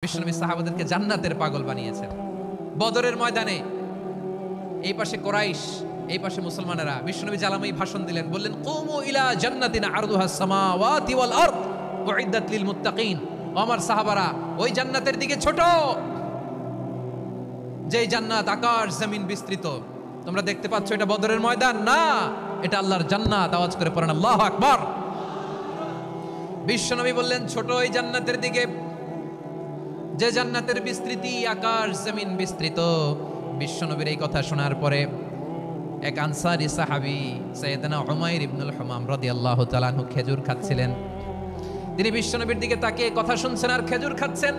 বিশ্বনবী সাহাবাদেরকে জান্নাতের পাগল বানিয়েছেন। বদরের ময়দানে এই পাশে কোরাইশ, এই পাশে মুসলমানেরা, বিশ্বনবী জালামাই ভাষণ দিলেন, বললেন কুমু ইলা জান্নাতিন আরদুহাস সামাওয়াতি ওয়াল আরদ উইদ্দাত লিল মুত্তাকিন। আমার সাহাবারা ওই জান্নাতের দিকে ছোট, যে জান্নাত আকাশ জমিন বিস্তৃত। তোমরা দেখতে পাচ্ছ এটা বদরের ময়দান না, এটা আল্লাহর জান্নাত। আওয়াজ করে পড়েন আল্লাহু আকবার। বিশ্বনবী বললেন ছোট ওই জান্নাতের দিকে, যে জান্নাতের বিস্তৃতি আকাশ জমিন বিস্তৃত। বিশ্বনবীর এই কথা শোনার পরে এক আনসারী সাহাবী সাইয়েদনা উমাইর ইবনুল হুমাম রাদিয়াল্লাহু তাআলা আনহু খেজুর খাচ্ছিলেন। তিনি বিশ্বনবীর দিকে তাকিয়ে কথা শুনছেন আর খেজুর খাচ্ছেন।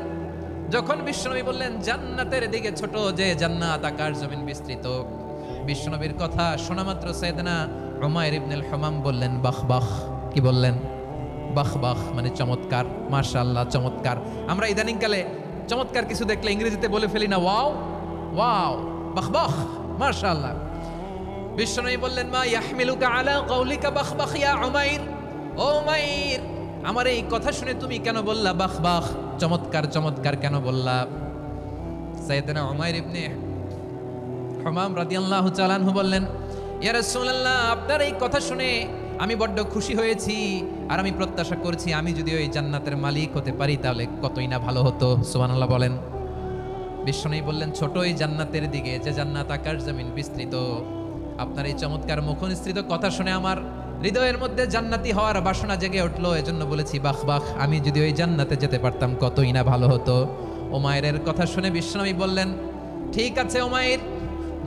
যখন বিশ্বনবী বললেন জান্নাতের দিকে ছোট, যে জান্নাত আকাশ জমিন বিস্তৃত, বিশ্বনবীর কথা শোনা মাত্র সাইয়েদনা উমাইর ইবনুল হুমাম বললেন বাহ বাহ। কি বললেন? বাহ বাহ, মানে চমৎকার, মাশাআল্লাহ, চমৎকার। আমরা ইদানিংকালে চমৎকার কিছু দেখলে ইংরেজিতে বলে ফেলি না ওয়াও ওয়াও, বাহ বাহ, মাশাআল্লাহ। বিশ্বনবী বললেন মা ইয়াহমিলুকা আলা কাউলিকা বাহ বাহ ইয়া উমাইর। ও উমাইর, আমার এই কথা শুনে তুমি কেন বললা বাহ বাহ, চমৎকার চমৎকার কেন বললা? সাইয়েদনা উমাইর ইবনে হুমাম রাদিয়াল্লাহু তাআলা আনহু বললেন ইয়া রাসূলুল্লাহ, আপনার এই কথা শুনে আমি বড্ড খুশি হয়েছি, আর আমি প্রত্যাশা করছি আমি যদি ওই জান্নাতের মালিক হতে পারি তাহলে কতই না ভালো হতো। সুবহানাল্লাহ বলেন। বিশ্বনবী বললেন ছোট এই জান্নাতের দিকে, যে জান্নাত আকাশ জমিন বিস্তৃত। আপনার এই চমৎকার মুখনিসৃত কথা শুনে আমার হৃদয়ের মধ্যে জান্নাতি হওয়ার বাসনা জেগে উঠলো, এজন্য বলেছি বাহ বাহ, আমি যদি ওই জান্নাতে যেতে পারতাম কতই না ভালো হতো। উমাইরের কথা শুনে বিশ্বনবী বললেন ঠিক আছে উমাইর,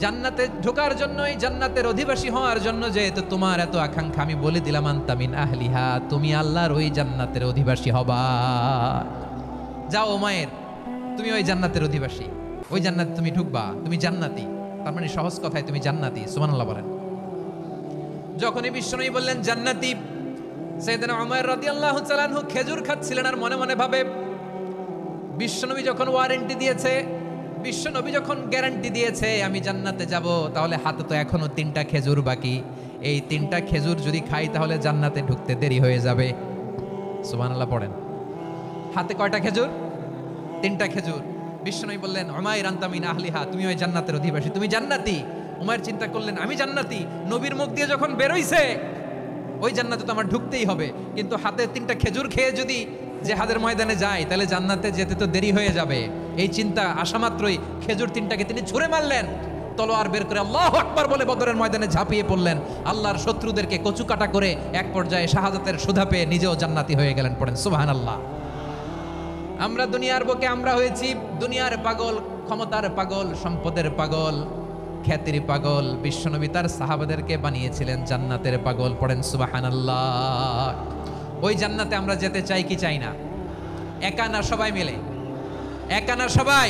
জান্নাতে ঢোকার জন্য, এই জান্নাতের অধিবাসী হওয়ার জন্য যেহেতু তোমার এত আকাঙ্ক্ষা, আমি বলে দিলাম আনতা মিন আহলিহা, তুমি আল্লাহর ওই জান্নাতের অধিবাসী হবা। যাও উমাইর, তুমি ওই জান্নাতের অধিবাসী, ওই জান্নাতে তুমি ঢুকবা, তুমি জান্নাতি। তার মানে সহজ কথায় তুমি জান্নাতি। সুবহানাল্লাহ বলেন। যখনই বিশ্বনবী বললেন জান্নাতি, সাইয়েদনা উমাইর রাদিয়াল্লাহু তাআলা আনহু খেজুর খাচ্ছিলেন আর মনে মনে ভাবে বিশ্বনবী যখন ওয়ারেন্টি দিয়েছে, বিশ্বনবী যখন গ্যারান্টি দিয়েছে আমি জান্নাতে যাব, তাহলে হাতে তো এখনো 3টা খেজুর বাকি। এই 3টা খেজুর যদি খাই তাহলে জান্নাতে ঢুকতে দেরি হয়ে যাবে। সুবহানাল্লাহ পড়েন। হাতে কয়টা খেজুর? 3টা খেজুর। বিশ্বনবী বললেন উমাইর আনতা মিন আহলিহা, তুমি ওই জান্নাতের অধিবাসী, তুমি জান্নাতি। উমাইর চিন্তা করলেন আমি জান্নাতি, নবীর মুখ দিয়ে যখন বেরোইছে ওই জান্নাতে তো আমার ঢুকতেই হবে, কিন্তু হাতে 3টা খেজুর খেয়ে যদি জিহাদের ময়দানে যায় তাহলে জান্নাতে যেতে তো দেরি হয়ে যাবে। এই চিন্তা আসা মাত্রই খেজুর 3টাকে তিনি ছুঁড়ে মারলেন, তলোয়ার বের করে আল্লাহু আকবার বলে বদরের ময়দানে ঝাঁপিয়ে পড়লেন। আল্লাহর শত্রুদেরকে কচুকাটা করে এক পর্যায়ে শাহাদাতের সুধা পেয়ে নিজেও জান্নাতি হয়ে গেলেন। পড়েন সুবহানাল্লাহ। আমরা দুনিয়ার বুকে আমরা হয়েছি দুনিয়ার পাগল, ক্ষমতার পাগল, সম্পদের পাগল, খ্যাতির পাগল। বিশ্বনবী তার সাহাবাদেরকে বানিয়েছিলেন জান্নাতের পাগল। পড়েন সুবহানাল্লাহ। ওই জান্নাতে আমরা যেতে চাই কি চাই না? একা না সবাই মিলে? একা না সবাই?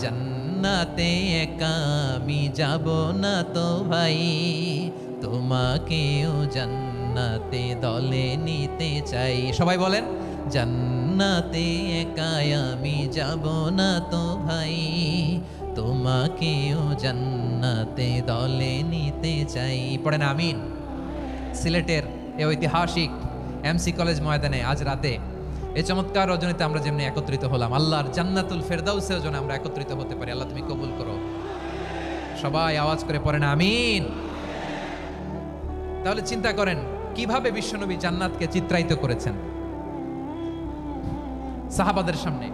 জান্নাতে একা আমি যাব না তো ভাই, তোমাকেও জান্নাতে দলে নিতে চাই। সবাই বলেন জান্নাতে একা আমি যাব না তো ভাই, তোমাকেও জান্নাতে দলে নিতে চাই। পড়েন আমিন। সিলেটের এই ঐতিহাসিক এমসি কলেজ ময়দানে আজ রাতে এই চমৎকার রজনীতে আমরা যেমনি একত্রিত হলাম, আল্লাহর জান্নাতুল ফেরদাউসের জন্য আমরা একত্রিত হতে পারি। আল্লাহ তুমি কবুল করো। সবাই আওয়াজ করে পড়েন আমিন। তাহলে চিন্তা করেন কিভাবে বিশ্বনবী জান্নাতকে চিত্রায়িত করেছেন সাহাবাদের সামনে,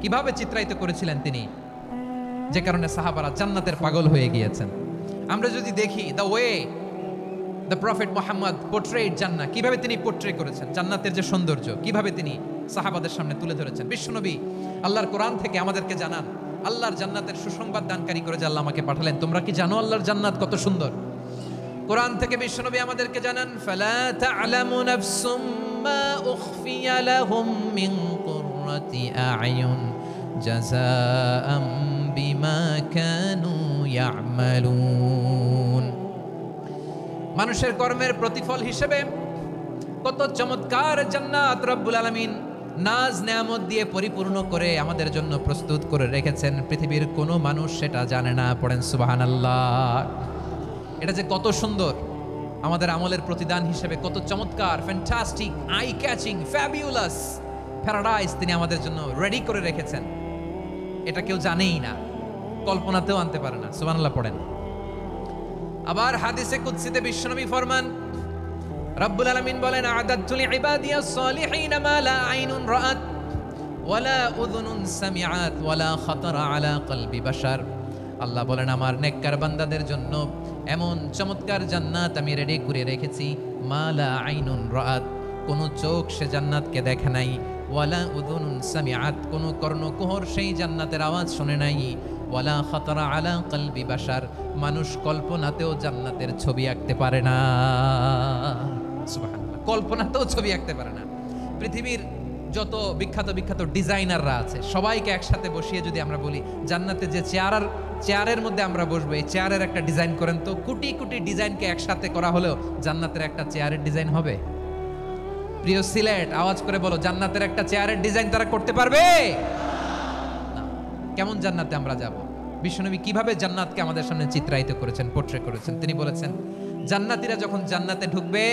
কিভাবে চিত্রায়িত করেছিলেন তিনি, যে কারণে সাহাবারা জান্নাতের পাগল হয়ে গিয়েছেন। আমরা যদি দেখি the way the prophet Muhammad portrait জান্নাত, কিভাবে তিনি পোর্ট্রে করেছেন জান্নাতের যে সৌন্দর্য, কিভাবে তিনি সাহাবাদের সামনে তুলে ধরেছেন। বিশ্বনবী আল্লাহর কোরআন থেকে আমাদেরকে জানান আল্লাহর জান্নাতের সুসংবাদ দানকারী করে যে আল্লাহ আমাকে পাঠালেন। তোমরা কি জানো আল্লাহর জান্নাত কত সুন্দর? কোরআন থেকে বিশ্বনবী আমাদেরকে জানান ফালা তা'লামু নাফসুম মা উখফিয়া লাহুম মিন কুররাতি আ'য়ুন জাযাআম বিমা কানু ইয়া'মালুন। মানুষের কর্মের প্রতিফল হিসেবে কত চমৎকার জান্নাত রব্বুল আলামিন নাজ নেয়ামত দিয়ে পরিপূর্ণ করে আমাদের জন্য প্রস্তুত করে রেখেছেন। পৃথিবীর কোনো মানুষ সেটা জানে না। পড়েন সুবহানাল্লাহ। এটা যে কত সুন্দর, আমাদের আমলের প্রতিদান হিসেবে কত চমৎকার, fantastic, eye catching, fabulous. Paradise তিনি আমাদের জন্য রেডি করে রেখেছেন, এটা কেউ জানেই না, কল্পনাতেও আনতে পারে না। সুবহানাল্লাহ পড়েন। আবার হাদিসে কুদসিতে বিশ্বনবী ফরমান, রব্বুল আলামিন বলেন, আ'দাদতু লিইবাদিয়াস সালিহিন মা লা আইনুন রাআত ওয়ালা উযুনুন সামিআত ওয়ালা খাতারা আলা কলবি বাশার। আল্লাহ বলেন, আমার নেককার বান্দাদের জন্য এমন চমৎকার জান্নাত আমি রেডি করে রেখেছি, মা লা আইনুন রাআত, কোন চোখ সে জান্নাতকে দেখে নাই, ওয়ালা উযুনুন সামিআত, কোন কর্ণকুহর সেই জান্নাতের আওয়াজ শুনে নাই, ওয়ালা খাতারা আলা কলবি বাশার, মানুষ কল্পনাতেও জান্নাতের ছবি আঁকতে পারে না। সুবহানাল্লাহ, কল্পনাতেও ছবি আঁকতে পারে না। পৃথিবীর যত বিখ্যাত বিখ্যাত ডিজাইনাররা আছে সবাইকে একসাথে বসিয়ে যদি আমরা বলি জান্নাতে যে চেয়ারের মধ্যে আমরা বসবো, এই চেয়ারের একটা ডিজাইন করেন তো, কোটি কোটি ডিজাইনকে একসাথে করা হলেও জান্নাতের একটা চেয়ারের ডিজাইন হবে? প্রিয় সিলেট, আওয়াজ করে বলো, জান্নাতের একটা চেয়ারের ডিজাইন তারা করতে পারবে না। কেমন জান্নাতে আমরা যাব? বিশ্বনবী কিভাবে জান্নাতকে আমাদের সামনে চিত্রায়িত করেছেন, পোর্ট্রে করেছেন। তিনি বলেছেন, জান্নাতীরা যখন জান্নাতে ঢুকবে,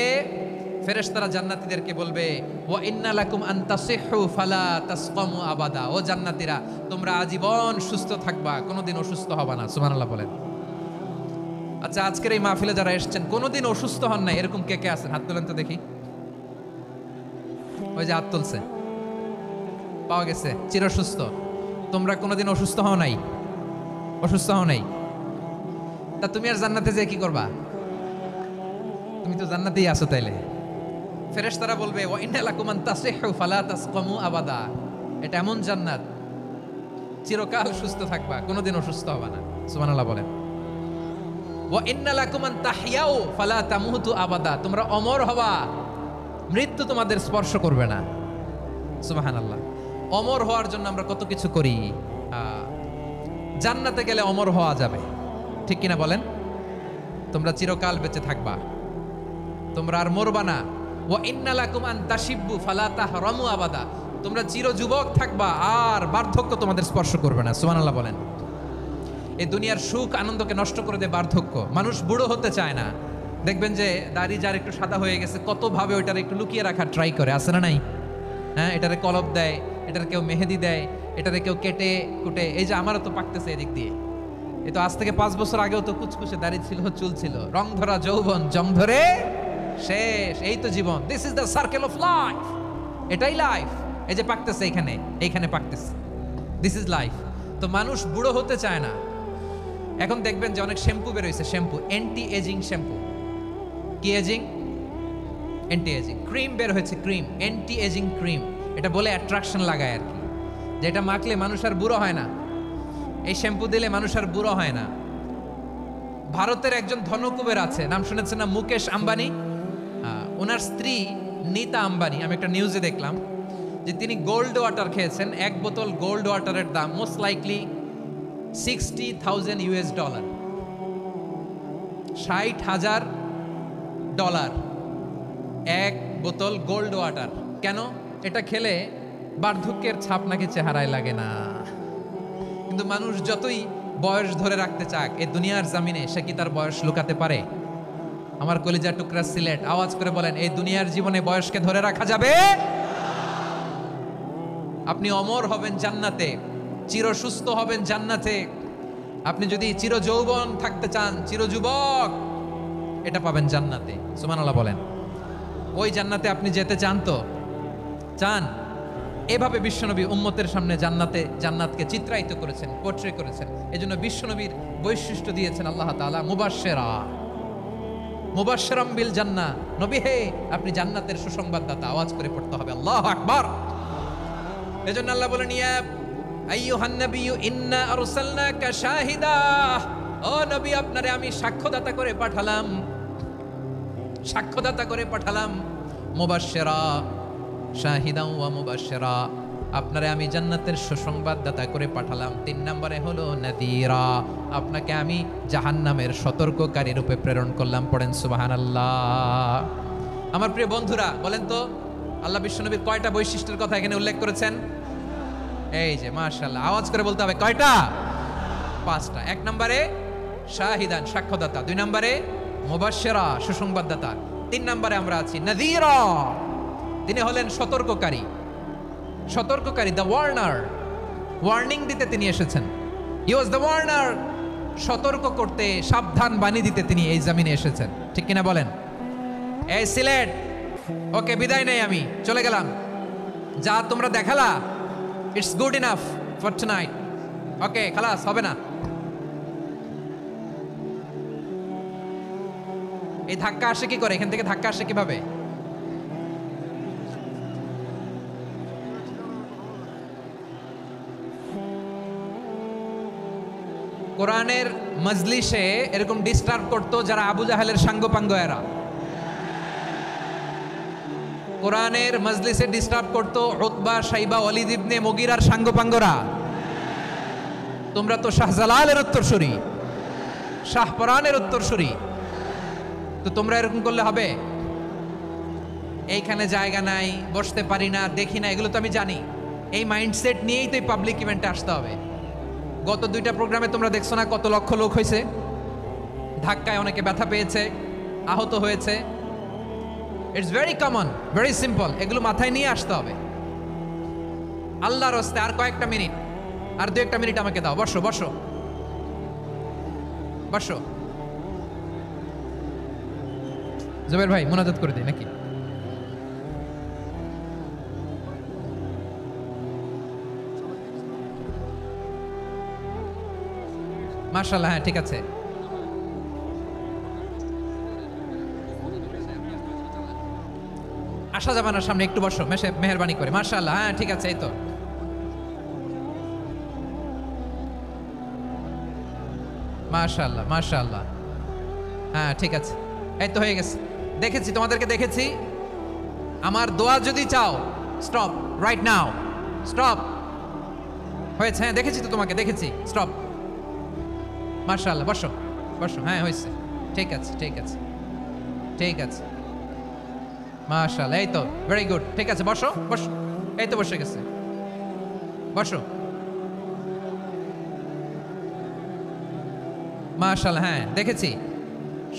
ফেরেশতারা জান্নাতীদেরকে বলবে, ওয়া ইন্না লাকুম আন তাসিহু ফালা তাসকামু আবাদা, ও জান্নাতীরা, তোমরা আজীবন সুস্থ থাকবা, কোনোদিন অসুস্থ হবা না। সুবহানাল্লাহ বলেন। আচ্ছা, আজকের এই মাহফিলে যারা এসেছেন কোনোদিন অসুস্থ হন না, এরকম কে কে আছেন? হাত তোলেন তো দেখি। ওই যে হাত তুলছে, পাওয়া গেছে, চিরসুস্থ। তোমরা কোনোদিন অসুস্থ হও নাই? অসুস্থ হও নাই? তা তুমি আর জান্নাতে যেয়ে কি করবা? তুমি তো জান্নাতেই আছো। তাইলে ফেরেশতারা বলবে, ওয়া ইন্না লাকুম আন তাসিহু ফালা তাসকামু আবাদা, এটা এমন জান্নাত চিরকাল সুস্থ থাকবা, কোনোদিন অসুস্থ হবা না। সুবহানাল্লাহ বলেন। ওয়া ইন্না লাকুম আন তাহইয়াউ ফালা তামুতু আবাদা, তোমরা অমর হবা, মৃত্যু তোমাদের স্পর্শ করবে না। সুবহানাল্লাহ। অমর হওয়ার জন্য আমরা কত কিছু করি। জান্নাতে গেলে অমর হওয়া যাবে, ঠিক কিনা বলেন? তোমরা চিরকাল বেঁচে থাকবা, তোমরা আর মরবা না। ওয়া ইন্না লাকুম আন তাশিব্বু ফালা তাহরামু আবাদা, তোমরা চিরযুবক থাকবা, আর বার্ধক্য তোমাদের স্পর্শ করবে না। সুবহানাল্লাহ বলেন। এই দুনিয়ার সুখ আনন্দকে নষ্ট করে দেয় বার্ধক্য। মানুষ বুড়ো হতে চায় না। দেখবেন যে দাড়ি যার একটু সাদা হয়ে গেছে, কত ভাবে ওইটার একটু লুকিয়ে রাখার ট্রাই করে, আছে না নাই? হ্যাঁ, এটারে কলপ দেয়, এটার কেউ মেহেদি দেয়, এটারে কেউ কেটে কুটে। এই যে আমারও তো পাকতেছে এদিক দিয়ে, এ তো আজ থেকে 5 বছর আগেও তো কুচকুচে দাড়ি ছিল, চুল ছিল, রং ধরা যৌবন, জং ধরে শেষ। এই তো জীবন। This is the circle of life. এটাই লাইফ। এই যে পাকতেছে এইখানে, এইখানে পাকতেছে, দিস ইজ লাইফ। তো মানুষ বুড়ো হতে চায় না। এখন দেখবেন যে অনেক শ্যাম্পু বের হয়েছে, শ্যাম্পু, অ্যান্টি এজিং শ্যাম্পু। কি এজিং? Anti ageing. ক্রিম বের হয়েছে, ক্রিম, অ্যান্টি এজিং ক্রিম। এটা বলে অ্যাট্রাকশন লাগায় আর কি, যেটা মাখলে মানুষ আর বুড়ো হয় না। এই শ্যাম্পু দিলে মানুষ আর বুড়ো হয় না। ভারতের একজন ধনকুবের আছে, নাম শুনেছেন না? মুকেশ আম্বানি। ওনার স্ত্রী নীতা আম্বানি, আমি একটা নিউজে দেখলাম যে তিনি গোল্ড ওয়াটার খেয়েছেন। 1 বোতল গোল্ড ওয়াটারের দাম মোস্ট লাইকলি $60,000 $60,000 1 বোতল গোল্ড ওয়াটার। কেন? এটা খেলে বার্ধক্যের ছাপ নাকি চেহারায় লাগে না। কিন্তু মানুষ যতই বয়স ধরে রাখতে চাক এই দুনিয়ার জামিনে, সে কি তার বয়স লুকাতে পারে? আমার কলিজার টুকরা সিলেট, আওয়াজ করে বলেন, এই দুনিয়ার জীবনে বয়সকে ধরে রাখা যাবে? আপনি অমর হবেন জান্নাতে, চির সুস্থ হবেন জান্নাতে। আপনি যদি চির যৌবন থাকতে চান, চির যুবক, এটা পাবেন জান্নাতে। সুবহানাল্লাহ বলেন। ওই জান্নাতে আপনি যেতে চান তো? চান? এভাবে বিশ্বনবী উম্মতের সামনে জান্নাতকে চিত্রায়িত করেছেন, পোর্ট্রে করেছেন। এজন্য বিশ্বনবীর বৈশিষ্ট্য দিয়েছেন আল্লাহ তাআলা, মুবাশশিরাম বিল জান্নাহ। নবী হে, আপনি জান্নাতের সুসংবাদদাতা। আওয়াজ করে পড়তে হবে আল্লাহু আকবার। এজন্য আল্লাহ বলেন, ইয়া আইয়ুহান নাবিয়্যু ইন্না আরসালনাকা শাহিদা, ও নবী, আপনারে আমি সাক্ষ্যদাতা করে পাঠালাম, সাক্ষ্যদাতা করে পাঠালাম। মুবাশশিরা, শাহিদাও ওয়া মুবাশশিরা, আপনারে আমি জান্নাতের সুসংবাদদাতা করে পাঠালাম। 3 নম্বরে হলো নাযীরা, আপনাকে আমি জাহান্নামের সতর্ককারী রূপে প্রেরণ করলাম। পড়েন সুবহানাল্লাহ। আমার প্রিয় বন্ধুরা, বলেন তো আল্লাহ বিশ্বনবীর কয়টা বৈশিষ্ট্যের কথা এখানে উল্লেখ করেছেন? এই যে মাশাআল্লাহ, আওয়াজ করে বলতে হবে, কয়টা? 5টা। 1 নম্বরে শাহিদান, সাক্ষ্যদাতা। 2 নম্বরে মুবাশশিরা, সুসংবাদদাতা। 3 নম্বরে আমরা আছি নাযীরা, তিনি হলেন সতর্ককারী। সতর্ককারী, দ্য ওয়ার্নার, ওয়ার্নিং দিতে তিনি এসেছেন। হি ওয়াজ দ্য ওয়ার্নার, সতর্ক করতে, সাবধান বাণী দিতে তিনি এই জমিনে এসেছেন। ঠিক কিনা বলেন? এই সিলেট, ওকে বিদায় নেই, আমি চলে গেলাম। যা তোমরা দেখালা, it's good enough for tonight. Okay, খালাস, হবে না। এই ধাক্কা আসে কি করে? এখান থেকে ধাক্কা আসে কিভাবে? কোরআনের মজলিসে এরকম ডিস্টার্ব করতো যারা আবু জাহেলের সাঙ্গপাঙ্গ এরা। কোরআনের মজলিসে ডিস্টার্ব করতো উতবা, শাইবা, ওয়ালিদ ইবনে মুগীরার সাঙ্গপাঙ্গরা। তোমরা তো শাহজালালের উত্তরসূরি, শাহপরানের উত্তরসূরি, তো তোমরা এরকম করলে হবে? এইখানে জায়গা নাই, বসতে পারি না, দেখি না, এগুলো তো আমি জানি। এই মাইন্ডসেট নিয়েই তো এই পাবলিক ইভেন্টে আসতে হবে। গত 2টা প্রোগ্রামে তোমরা দেখছো না কত লক্ষ লোক হয়েছে, ধাক্কায় অনেকে ব্যথা পেয়েছে, আহত হয়েছে। It's very common, very simple. এগুলো মাথায় নিয়ে আসতে হবে। আল্লাহর রাস্তায় আর কয়েকটা মিনিট, আর 2-1টা মিনিট আমাকে দাও। বসো বসো বসো। জুবের ভাই মুনাজাত করে দিই নাকি? মাশাআল্লাহ, হ্যাঁ ঠিক আছে। আসা যাবে না সামনে, একটু বসো মেহেরবানি করে। মাশাআল্লাহ, হ্যাঁ ঠিক আছে। এই তো মাশাআল্লাহ, মাশাআল্লাহ, হ্যাঁ ঠিক আছে। এই তো হয়ে গেছে। দেখেছি, তোমাদেরকে দেখেছি। আমার দোয়া যদি চাও, স্টপ রাইট নাও, স্টপ। হয়েছে, হ্যাঁ দেখেছি তো তোমাকে, দেখেছি। স্টপ। মাশাআল্লাহ, বসো বসো। হ্যাঁ হয়েছে, ঠিক আছে ঠিক আছে ঠিক আছে। মাশাআল্লাহ, এই তো ভেরি গুড, ঠিক আছে। বসো বসো। এই তো বসে গেছে, বসো। মাশাআল্লাহ, হ্যাঁ দেখেছি,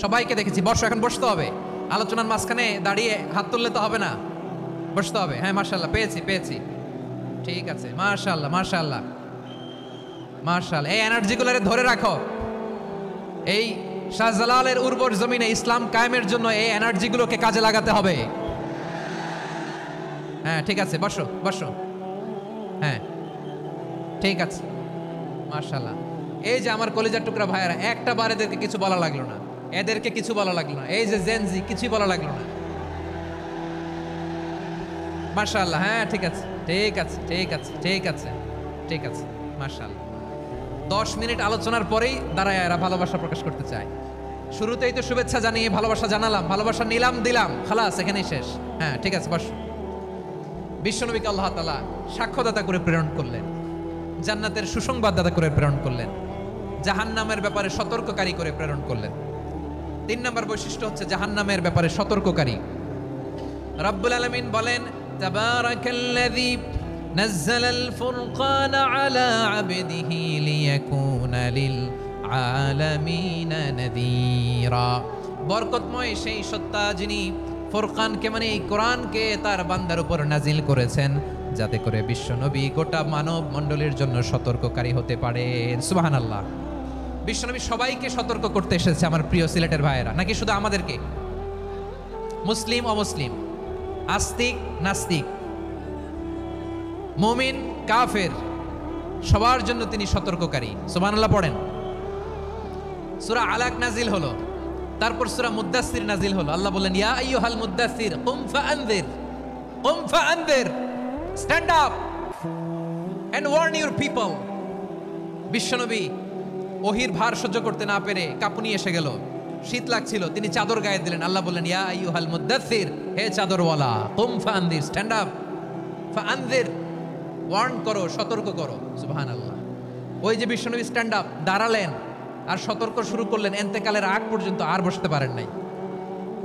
সবাইকে দেখেছি। বসো, এখন বসতে হবে। আলোচনার মাঝখানে দাঁড়িয়ে হাত তুললে তো হবে না, বসতে হবে। হ্যাঁ মাশাআল্লাহ, পেয়েছি পেয়েছি, ঠিক আছে। মাশাআল্লাহ মাশাআল্লাহ মাশাআল্লাহ। এই এনার্জিগুলো ধরে রাখো। এই শাহজালালের উর্বর জমিনে ইসলাম কায়েমের জন্য এই এনার্জিগুলোকে কাজে লাগাতে হবে। হ্যাঁ ঠিক আছে, বসো বসো। হ্যাঁ ঠিক আছে, মাশাআল্লাহ। এই যে আমার কলিজার টুকরা ভাইয়েরা, একটা বার এদেরকে কিছু বলা লাগলো না, এদেরকে কিছু বলা লাগলো না। এই যে জেনজি, কিছুই বলা লাগলো না। মাশাআল্লাহ, হ্যাঁ ঠিক আছে ঠিক আছে ঠিক আছে ঠিক আছে ঠিক আছে। মাশাআল্লাহ। 10 মিনিট আলোচনার পরেই দাঁড়ায় এরা ভালোবাসা প্রকাশ করতে চায়। শুরুতেই তো শুভেচ্ছা জানিয়ে ভালোবাসা জানালাম, ভালোবাসা নিলাম, দিলাম, খালাস, এখানেই শেষ। হ্যাঁ ঠিক আছে, বস। বিশ্বনবীকে আল্লাহ তাআলা সাক্ষ্যদাতা করে প্রেরণ করলেন, জান্নাতের সুসংবাদদাতা করে প্রেরণ করলেন, জাহান্নামের ব্যাপারে সতর্ককারী করে প্রেরণ করলেন। 3 নম্বর বৈশিষ্ট্য হচ্ছে জাহান্নামের ব্যাপারে সতর্ককারী। রব্বুল আলামিন বলেন, তাবারাকাল্লাযী নাযালাল ফুরকানা আলা আবদিহি লিয়াকুনা লিল আলামিনা নাযীরা। বরকতময় সেই সত্তা যিনি ফুরকানকে, মানে এই কোরআনকে তার বান্দার উপর নাজিল করেছেন, যাতে করে বিশ্বনবী গোটা মানব মণ্ডলীর জন্য সতর্ককারী হতে পারেন। সুবহানাল্লাহ। বিশ্বনবী সবাইকে সতর্ক করতে এসেছে, আমার প্রিয় সিলেটের ভাইয়েরা। নাকি শুধু আমাদেরকে? মুসলিম অমুসলিম, আস্তিক নাস্তিক, মুমিন কাফের, সবার জন্য তিনি সতর্ককারী। সুবহানাল্লাহ পড়েন। সূরা আলাক নাজিল হলো, তারপর সূরা মুদ্দাসসির নাজিল হলো। আল্লাহ বললেন, ইয়া আইয়ুহাল মুদ্দাসসির কুম ফাআনযির, কুম ফাআনযির, stand up and warn your people. বিশ্বনবী ওহির ভার সহ্য করতে না পেরে কাঁপুনি এসে গেল, শীত লাগছিল, তিনি চাদর গায়ে দিলেন। আল্লাহ বললেন, ইয়া আইয়ুহাল মুদ্দাসসির, হে চাদরওয়ালা, কুম ফাআনযির, স্ট্যান্ড আপ, ফাআনযির, ওয়ার্ন করো, সতর্ক করো। সুবহানাল্লাহ। ওই যে বিশ্বনবী স্ট্যান্ড আপ, দাঁড়ালেন আর সতর্ক শুরু করলেন, এন্তেকালের আগ পর্যন্ত আর বসতে পারেন নাই।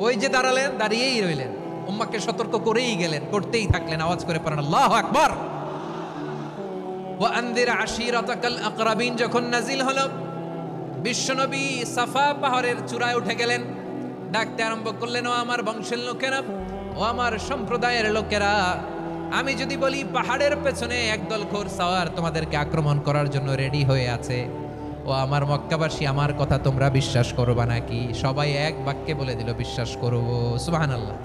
ওই যে দাঁড়ালেন, দাঁড়িয়েই রইলেন, উম্মাহকে সতর্ক করেই গেলেন, করতেই থাকলেন। আওয়াজ করে পড়েন আল্লাহু আকবার। ওয়া আনদির আশিরাতাকাল আকরাবিন যখন নাজিল হলো, বিশ্বনবী সাফা পাহাড়ের চূড়ায় উঠে গেলেন, ডাকতে আরম্ভ করলেন, ও আমার বংশের লোকেরা, ও আমার সম্প্রদায়ের লোকেরা, আমি যদি বলি পাহাড়ের পেছনে একদল ঘোড়সাওয়ার তোমাদেরকে আক্রমণ করার জন্য রেডি হয়ে আছে, ও আমার মক্কাবাসী, আমার কথা তোমরা বিশ্বাস করবা নাকি? সবাই এক বাক্যে বলে দিল বিশ্বাস করব। সুবহানাল্লাহ।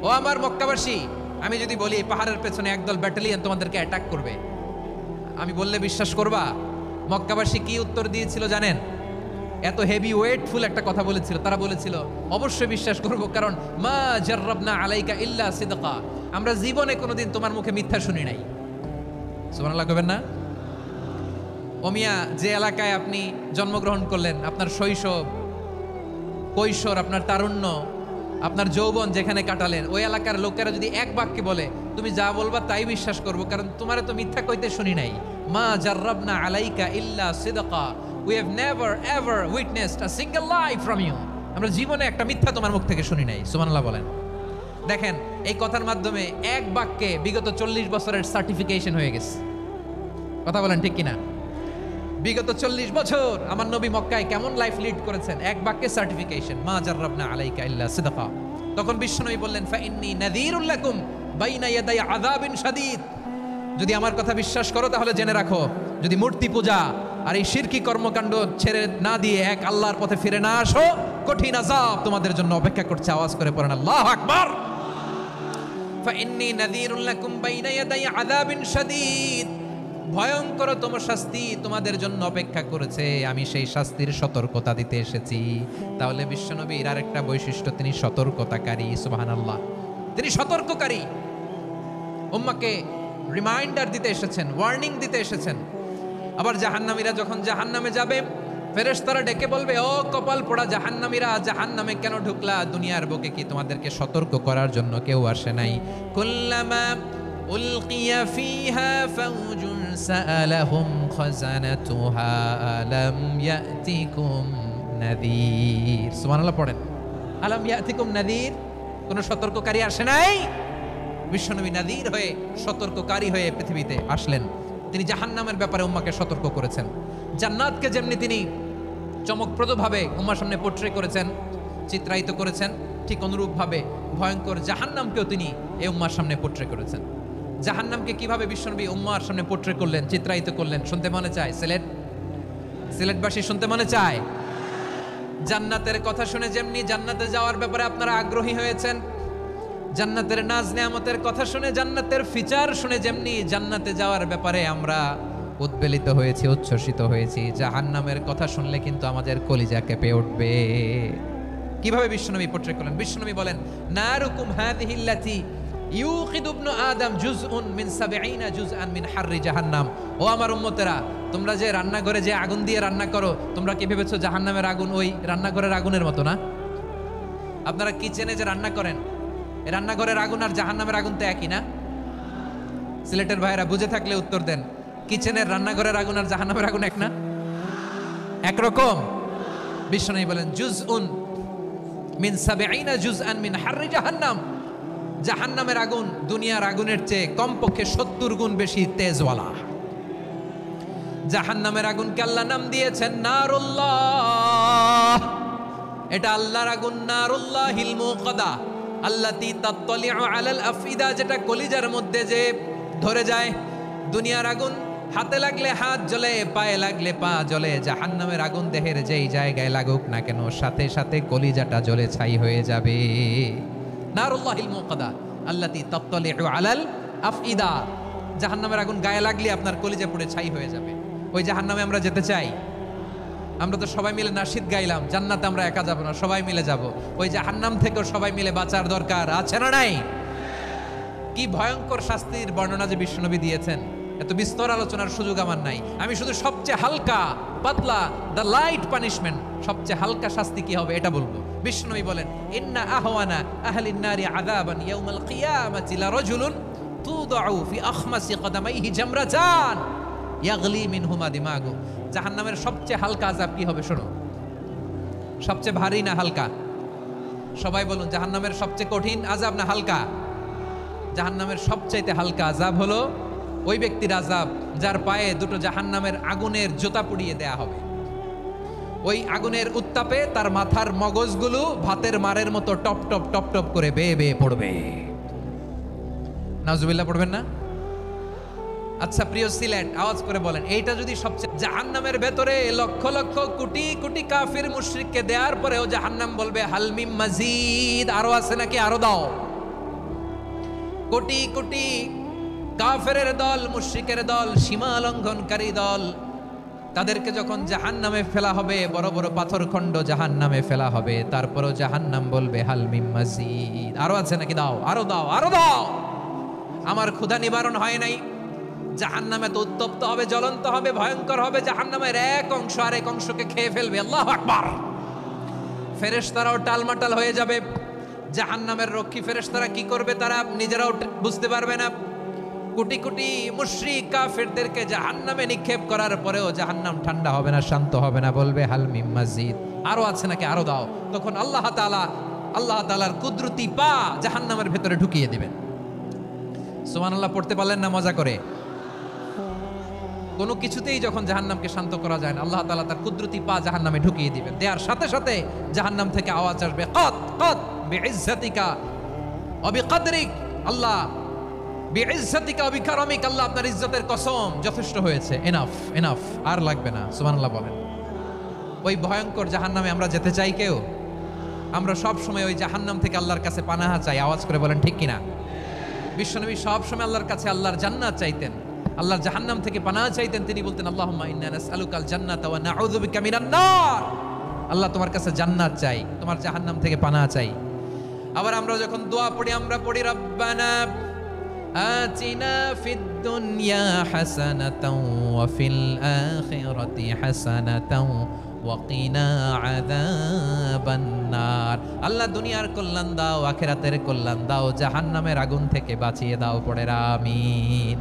ও আমার মক্কাবাসী, আমি যদি বলি এই পাহাড়ের পেছনে একদল ব্যাটালিয়ন তোমাদেরকে অ্যাটাক করবে, আমি বললে বিশ্বাস করবা? মক্কাবাসী কি উত্তর দিয়েছিল জানেন? এত হেভি ওয়েটফুল একটা কথা বলেছিল। তারা বলেছিল অবশ্যই বিশ্বাস করব, কারণ মা জাররাবনা আলাইকা ইল্লা সিদকা, আমরা জীবনে কোনোদিন তোমার মুখে মিথ্যা শুনি নাই। সুবহানাল্লাহ কইবেন না? ওমিয়া, যে এলাকায় আপনি জন্মগ্রহণ করলেন, আপনার শৈশব, কৈশোর, আপনার তারুণ্য, আপনার যৌবন যেখানে কাটালেন, ওই এলাকার লোকেরা যদি এক বাক্যে বলে তুমি যা বলবা তাই বিশ্বাস করব, কারণ তোমারে তো মিথ্যা কইতে শুনি নাই। মা জাররাবনা আলাইকা ইল্লা সিদকা, we have never ever witnessed a single lie from you, আমরা জীবনে একটা মিথ্যা তোমার মুখ থেকে শুনি নাই। সুবহানাল্লাহ বলেন। দেখেন, এই কথার মাধ্যমে এক বাক্যে বিগত 40 বছরের সার্টিফিকেশন হয়ে গেছে। কথা বলেন ঠিক কিনা? বিগত 40 বছর আমার নবী মক্কায় কেমন লাইফ লিড করেছেন, এক বাক্যে সার্টিফিকেশন, মা জাররাবনা আলাইকা ইল্লা সিদকা। তখন বিশ্বনবী বললেন ফাইন্নী নাযীরুল লাকুম বাইনা ইয়াদাই আযাবিন শাদীদ, যদি আমার কথা বিশ্বাস করো তাহলে জেনে রাখো, যদি মূর্তি পূজা আর এই শিরকি কর্মকাণ্ড ছেড়ে না দিয়ে এক আল্লাহর পথে ফিরে না আসো, কঠিন আযাব তোমাদের জন্য অপেক্ষা করছে। আওয়াজ করে পড়েন আল্লাহু আকবার। ফাইন্নী নাযীরুল লাকুম বাইনা ইয়াদাই আযাবিন শাদীদ, ভয়ঙ্করতম শাস্তি তোমাদের জন্য অপেক্ষা করেছে, আমি সেই শাস্তির সতর্কতা দিতে এসেছি। তাহলে বিশ্বনবীর আরেকটা বৈশিষ্ট্য, তিনি সতর্কতাকারী। সুবহানাল্লাহ, তিনি সতর্ককারী। উম্মাহকে রিমাইন্ডার দিতে এসেছেন, ওয়ার্নিং দিতে এসেছেন। আবার জাহান্নামীরা যখন জাহান্নামে যাবে, ফেরেশতারা ডেকে বলবে, ও কপাল পোড়া জাহান্নামীরা, জাহান্নামে কেন ঢুকলা? দুনিয়ার বুকে কি তোমাদেরকে সতর্ক করার জন্য কেউ আসে নাই? কুল্লামা উলকিয়া ফিহা ফাউজুন সাআলাহুম খাযানাতুহা আলাম ইয়াতিকুম নাযীর। সুবহানাল্লাহ পড়েন, আলাম ইয়াতিকুম নাযীর, কোন সতর্ককারী আসে নাই? বিশ্বনবী নাযীর হয়ে, সতর্ককারী হয়ে পৃথিবীতে আসলেন। তিনি জাহান্নামের ব্যাপারে উম্মাহকে সতর্ক করেছেন। জান্নাতকে যেমনি তিনি চমকপ্রদভাবে উম্মার সামনে পোট্রে করেছেন, চিত্রায়িত করেছেন, ঠিক অনুরূপভাবে ভয়ঙ্কর জাহান্নামকেও তিনি এই উম্মার সামনে পোট্রে করেছেন। জাহান্নামকে কিভাবে বিশ্বনবী উম্মার সামনে পোট্রে করলেন, চিত্রায়িত করলেন, শুনতে মনে চায়? সিলেটবাসী শুনতে মনে চায়? জান্নাতের কথা শুনে যেমনি জান্নাতে যাওয়ার ব্যাপারে আপনারা আগ্রহী হয়েছেন, জান্নাতের নাজ নেয়ামতের কথা শুনে, জান্নাতের ফিচার শুনে যেমনি জান্নাতে যাওয়ার ব্যাপারে আমরা উদ্বেলিত হয়েছি, উচ্ছ্বসিত হয়েছি, জাহান্নামের কথা শুনলে কিন্তু আমাদের কলিজা কেঁপে উঠবে। কিভাবে বিশ্বনবী পোট্রে করলেন? বিশ্বনবী বলেন, নারুকুম হাযিহিল্লাতী ইউকিদু ইবনু আদম জুজউন মিন 70 জুজআন মিন হাররি জাহান্নাম। ও আমার উম্মতেরা, তোমরা যে রান্নাঘরে যে আগুন দিয়ে রান্না করো, তোমরা কি ভেবেছো জাহান্নামের আগুন ওই রান্নাঘরের আগুনের মতো না? আপনারা কিচেনে যে রান্না করেন, রান্নাঘরের আগুন আর জাহান্নামের আগুন তো একই না? সিলেটের ভাইয়েরা বুঝে থাকলে উত্তর দেন, কিচেনের রান্নাঘরের আগুন আর জাহান্নামের আগুন এক না? একরকম? বিশ্বনবী বলেন, জুজউন মিন 70 জুজআন মিন হাররি জাহান্নাম, জাহান্নামের আগুন দুনিয়ার আগুনের চেয়ে কমপক্ষে 70 গুণ বেশি তেজওয়ালা। জাহান্নামের আগুনকে আল্লাহ নাম দিয়েছেন নারুল্লাহ। এটা আল্লাহর আগুন, নারুল্লাহিল মুকাদা আল্লাতী তাত্তালিউ আলাল আফইদা, যেটা কলিজার মধ্যে যে ধরে যায়। দুনিয়ার আগুন হাতে লাগলে হাত জ্বলে, পায়ে লাগলে পা জ্বলে, জাহান্নামের আগুন দেহের যেই জায়গায় লাগুক না কেন, সাথে সাথে কলিজাটা জ্বলে ছাই হয়ে যাবে। নারুল্লাহিল মুকাদা আল্লাতী তাত্তালিউ আলাল আফইদা, জাহান্নামের আগুন গায়ে লাগলে আপনার কলিজা পুড়ে ছাই হয়ে যাবে। ওই জাহান্নামে আমরা যেতে চাই? আমরা তো সবাই মিলে নাশিদ গাইলাম, জান্নাতে আমরা একা যাব না, সবাই মিলে যাব। ওই জাহান্নাম থেকেও সবাই মিলে বাঁচার দরকার আছে না নাই? কি ভয়ঙ্কর শাস্তির বর্ণনা যে বিশ্বনবী দিয়েছেন, এত বিস্তর আলোচনার সুযোগ আমার নাই। আমি শুধু সবচেয়ে হালকা পাতলা, দ্য লাইট পানিশমেন্ট, সবচেয়ে হালকা শাস্তি কি হবে এটা বলবো। বিশ্বনবী বলেন, ইন্না আহওয়ানা আহলিন নারি আযাবান ইয়াউমাল কিয়ামাতি লারাজুলুন তুদাউ ফি আখমাসি কদামাইহি জামরাতান ইয়াগলি মিনহুমা দিমাগু। জাহান্নামের সবচেয়ে হালকা আযাব কি হবে শোনো? সবচেয়ে ভারী না হালকা? সবাই বলুন, জাহান্নামের সবচেয়ে কঠিন আযাব না হালকা? জাহান্নামের সবচাইতে হালকা আযাব হলো ওই ব্যক্তির আযাব যার পায়ে দুটো জাহান্নামের আগুনের জুতা পুড়িয়ে দেয়া হবে। ওই আগুনের উত্তাপে তার মাথার মগজগুলো ভাতের মারের মতো টপ টপ টপ টপ করে বেয়ে বেয়ে পড়বে। নাউজুবিল্লাহ পড়বেন না? আচ্ছা প্রিয় সিলেট, আওয়াজ করে বলেন, এইটা যদি সবচেয়ে, জাহান্নামের ভেতরে লক্ষ লক্ষ কোটি কোটি কাফির মুশরিককে দেওয়ার পরেও জাহান্নাম বলবে হাল মিম মাজিদ, আরো আছে নাকি, আরো দাও। কোটি কোটি কাফেরের দল, মুশরিকের দল, সীমা লঙ্ঘনকারী দল, তাদেরকে যখন জাহান্নামে ফেলা হবে, বড় বড় পাথর খণ্ড জাহান্নামে ফেলা হবে, তারপরও জাহান্নাম বলবে হাল মিম মাজিদ, আরো আছে নাকি, দাও, আরো দাও, আরো দাও। আমার ক্ষুধা নিবারণ হয় নাই। জাহান্নামে তো উত্তপ্ত হবে, জ্বলন্ত হবে, ভয়ঙ্কর হবে। জাহান্নামের এক অংশ আর এক অংশকে খেয়ে ফেলবে। আল্লাহু আকবার। ফেরেশতারাও টালমাটাল হয়ে যাবে। জাহান্নামের রক্ষী ফেরেশতারা কি করবে তারা নিজেরাও বুঝতে পারবে না। কোটি কোটি মুশরিক কাফেরদেরকে জাহান্নামে নিক্ষেপ করার পরেও জাহান্নাম ঠান্ডা হবে না, শান্ত হবে না, বলবে হাল মিম মাজিদ, আরো আছে নাকি, আরো দাও। তখন আল্লাহ তাআলার কুদরতি পা জাহান্নামের ভেতরে ঢুকিয়ে দিবেন। সুবহানাল্লাহ পড়তে পারলেন না মজা করে? কোনো কিছুতেই যখন জাহান্নামকে শান্ত করা যায় না, আল্লাহ তাআলা তার কুদরতি পা জাহান্নামে ঢুকিয়ে দিবেন। দেওয়ার সাথে সাথে জাহান্নাম থেকে আওয়াজ আসবে, কত কত বিইজ্জাতিকা ওয়া বিকদরিক, আল্লাহ বিইজ্জাতিকা ওয়া বিকারামিক, আল্লাহ আপনার ইজ্জতের কসম, যথেষ্ট হয়েছে, এনাফ এনাফ, আর লাগবে না। সুবহানাল্লাহ বলেন। ওই ভয়ঙ্কর জাহান্নামে আমরা যেতে চাই কেউ? আমরা সব সময় ওই জাহান্নাম থেকে আল্লাহর কাছে পানাহা চাই। আওয়াজ করে বলেন ঠিক কিনা? বিশ্বনবী সব সময় আল্লাহর কাছে আল্লাহর জান্নাত চাইতেন, আল্লাহর জাহান্নাম থেকে পানাহা চাইতেন। তিনি বলতেন আল্লাহুম্মা ইন্না নাসআলুকাল জান্নাতা ওয়া নাউযু বিকা মিনান নার, আল্লাহ তোমার কাছে জান্নাত চাই, তোমার জাহান্নাম থেকে পানাহা চাই। আবার আমরা যখন দোয়া পড়ি, আমরা পড়ি রব্বানা আতিনা ফিদ দুনিয়া হাসানাতাও ওয়া ফিল আখিরাতি হাসানাতাও ওয়া কিনা আযাবান নার, আল্লাহ দুনিয়ার কল্যাণ দাও, আখিরাতের কল্যাণ দাও, জাহান্নামের আগুন থেকে বাঁচিয়ে দাও। পড়ে আমিন।